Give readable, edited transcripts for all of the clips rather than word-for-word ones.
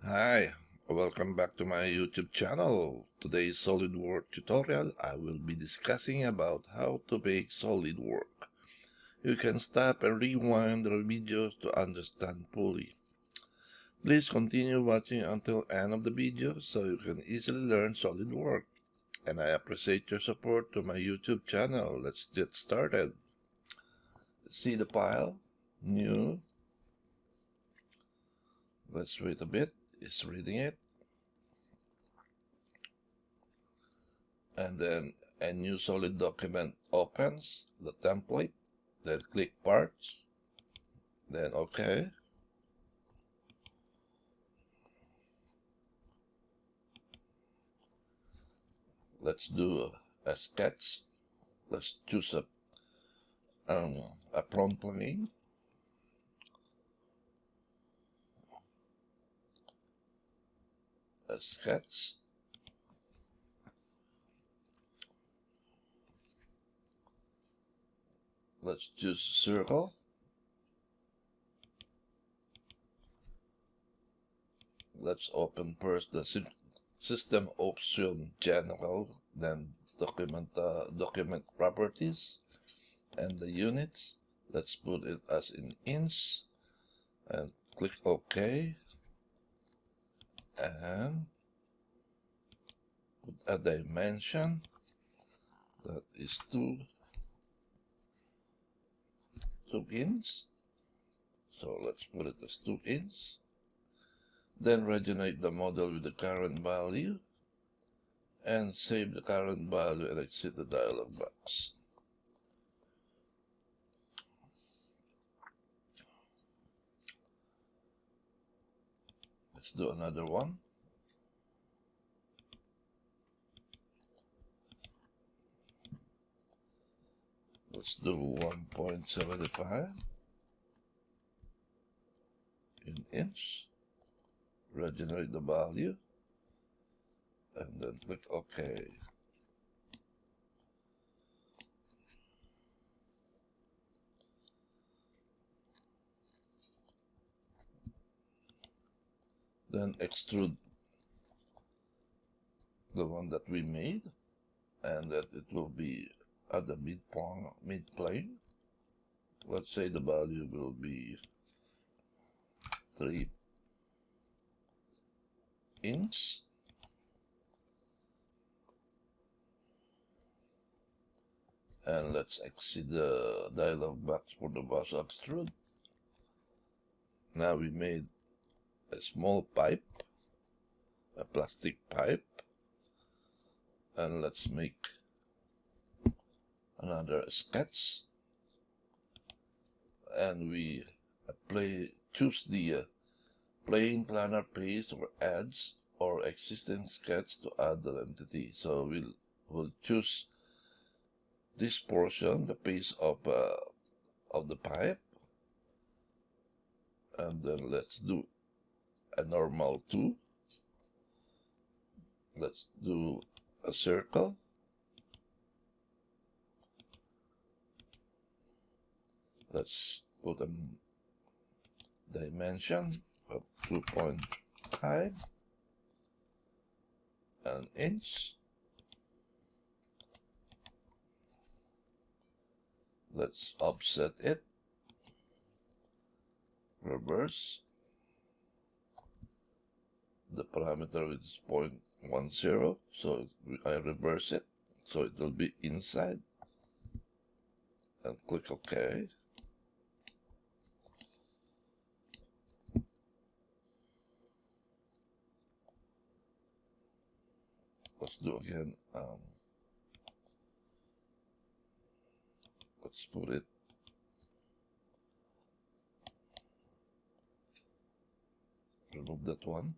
Hi, welcome back to my YouTube channel. Today's SolidWorks tutorial, I will be discussing about how to make SolidWorks. You can stop and rewind the videos to understand fully. Please continue watching until end of the video so you can easily learn SolidWorks. And I appreciate your support to my YouTube channel. Let's get started. See the file? New. Let's wait a bit. It's reading it. And then a new solid document opens, the template, then click parts, then OK. Let's do a sketch. Let's choose a front plane. A sketch. Let's choose circle. Let's open first the system option general, then document properties and the units. Let's put it as in inch and click OK and put a dimension that is 2 inch. So let's put it as 2 inch. Then regenerate the model with the current value and save the current value and exit the dialog box. Let's do another one. Let's do 1.75 in inch. Regenerate the value and then click OK. Then extrude the one that we made, and that it will be at the mid plane. Let's say the value will be 3 inch. And let's exit the dialog box for the bus extrude. Now we made a small pipe, a plastic pipe, and let's make another sketch, and we choose the plane, planar, paste, or adds or existing sketch to add the entity. So we'll choose this portion, the base of the pipe, and then let's do a normal 2. Let's do a circle. Let's put a dimension of 2.5 an inch. Let's offset it, reverse the parameter, which is 0.10, so I reverse it so it will be inside, and click OK. Let's do again. Let's put it remove that one.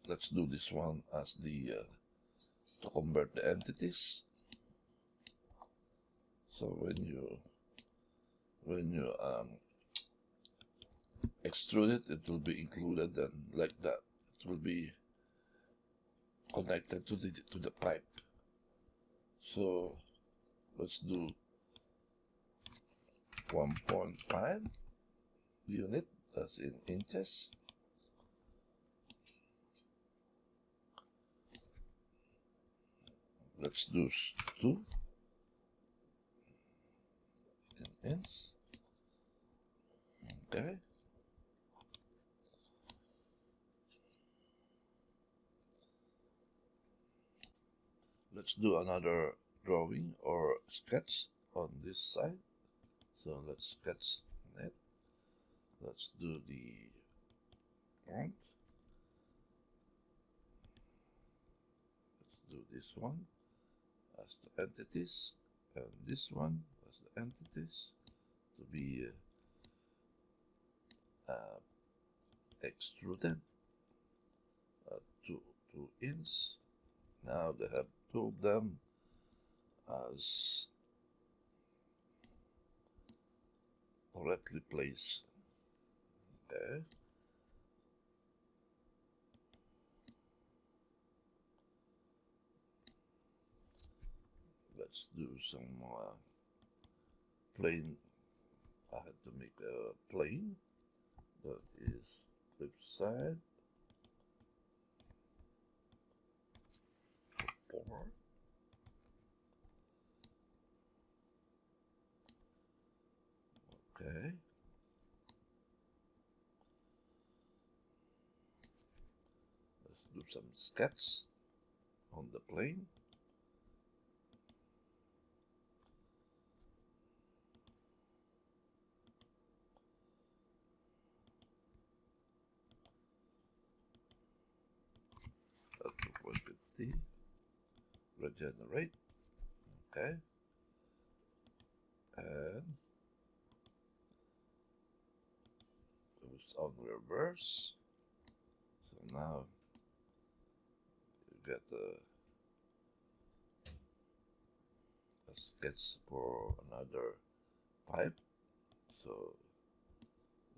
Let's do this one as the to convert the entities. So when you extrude it, it will be included, and like that it will be connected to the pipe. So let's do 1.5 unit, that's in inches. Let's do 2 inch. Okay. Let's do another drawing or sketch on this side. So let's sketch it. Let's do the front. Let's do this one as the entities, and this one as the entities to be extruded at 2 inch. Now they have 2 of them as correctly placed. Okay. Let's do some plane. I had to make a plane that is flip side. 4. Okay. Let's do some sketch on the plane. At 2.50. Regenerate. Okay. And goes on reverse. So now you get a sketch for another pipe. So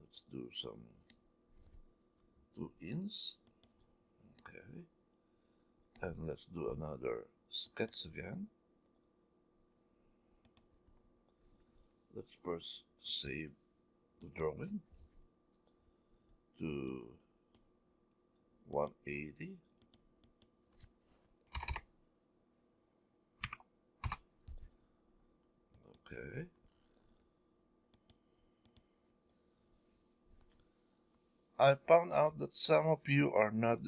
let's do some 2 inch. Okay. And let's do another sketch again. Let's first save the drawing to 180. Okay. I found out that some of you are not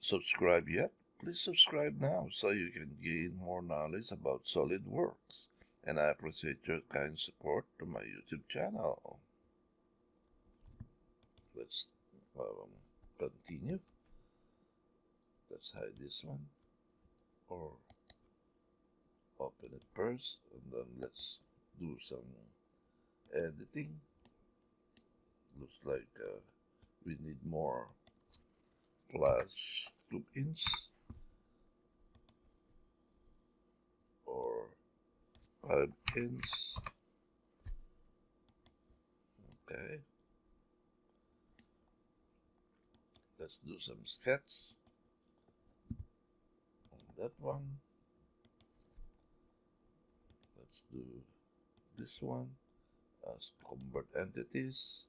subscribed yet. Please subscribe now so you can gain more knowledge about SolidWorks. And I appreciate your kind support to my YouTube channel. Let's continue. Let's hide this one, or open it first, and then let's do some editing. Looks like we need more plus 2 inch or 5 inch. Okay. Let's do some sketch on that one. Let's do this one as convert entities,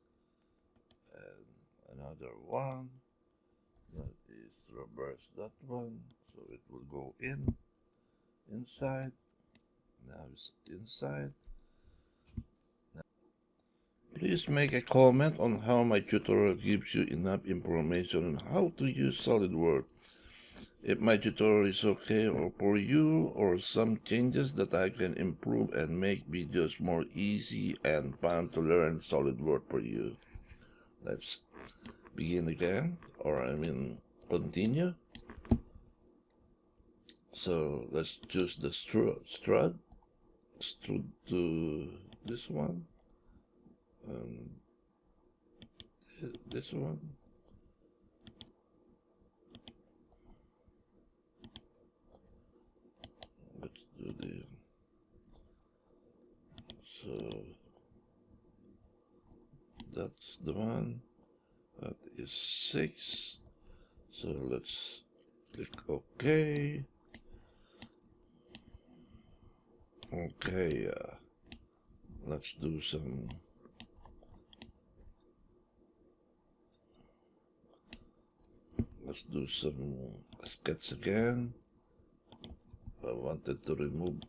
and another one that is reverse that one, so it will go inside. Now it's inside. Please make a comment on how my tutorial gives you enough information on how to use SolidWorks. If my tutorial is okay or for you, or some changes that I can improve and make videos more easy and fun to learn SolidWorks for you. Let's begin again, or continue. So let's choose the extrude to this one, and this one. Let's do the, so that's the one, that is 6, so let's click OK. Okay, let's do some sketch again I wanted to remove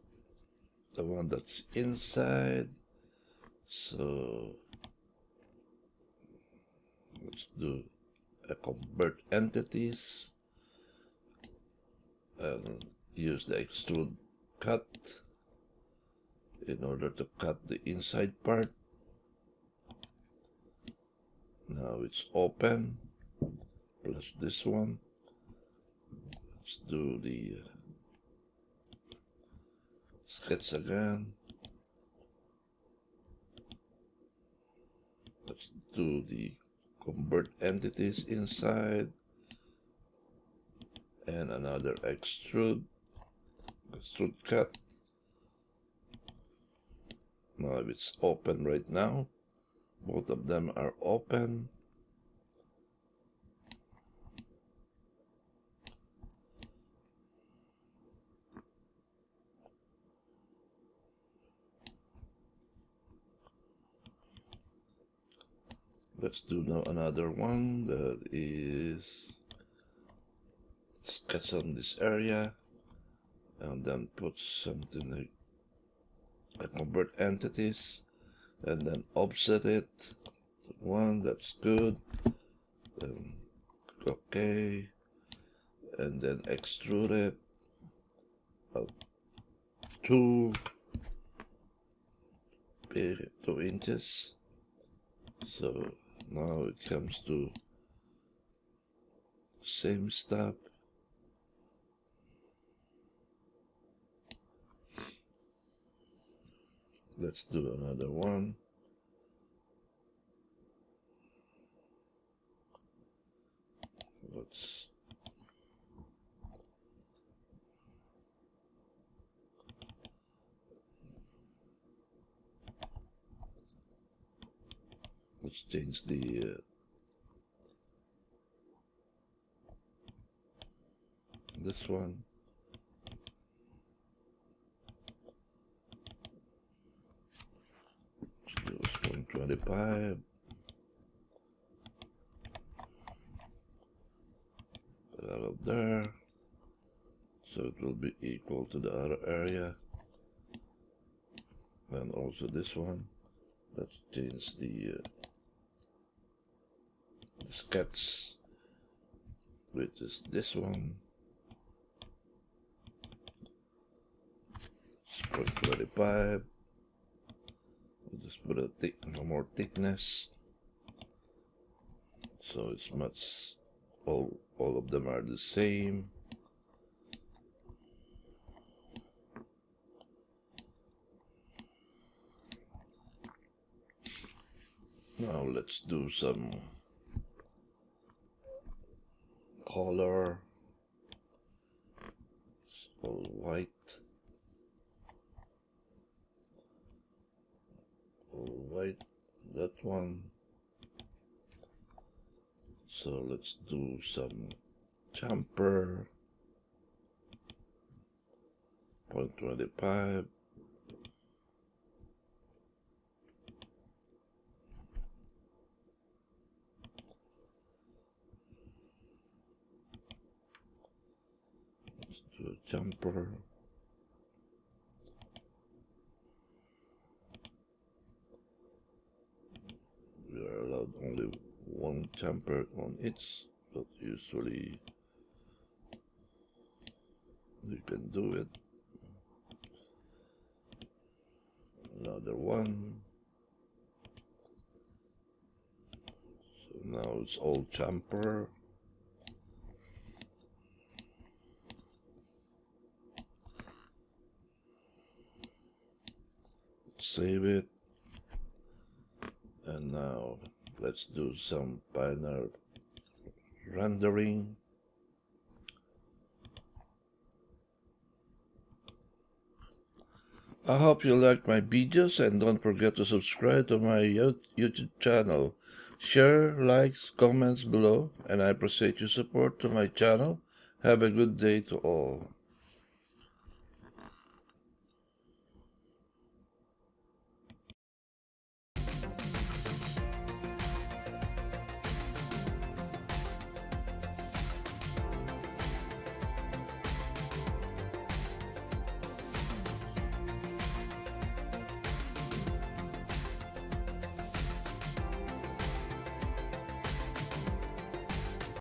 the one that's inside, so let's do a convert entities and use the extrude cut in order to cut the inside part. Now it's open, plus this one. Let's do the sketch again. Let's do the convert entities inside and another extrude cut. Now it's open right now. Both of them are open. Let's do now another one that is sketch on this area and then put something like convert entities and then offset it. One, that's good. Okay, and then extrude it about 2 inches. So now it comes to same step. Let's do another one. Let's change the this one. Let's do 125. Put that up there, so it will be equal to the other area. And also this one. Let's change the sketch, which is this one. 0.25. We'll just put a more thickness, so it's much. All of them are the same. Now let's do some color. It's all white. All white, that one. So let's do some jumper. 0.25. Jumper. We are allowed only one jumper on each, but usually you can do it. Another one. So now it's all jumper. Save it, and now let's do some final rendering. I hope you like my videos and don't forget to subscribe to my YouTube channel. Share, likes, comments below, and I appreciate your support to my channel. Have a good day to all.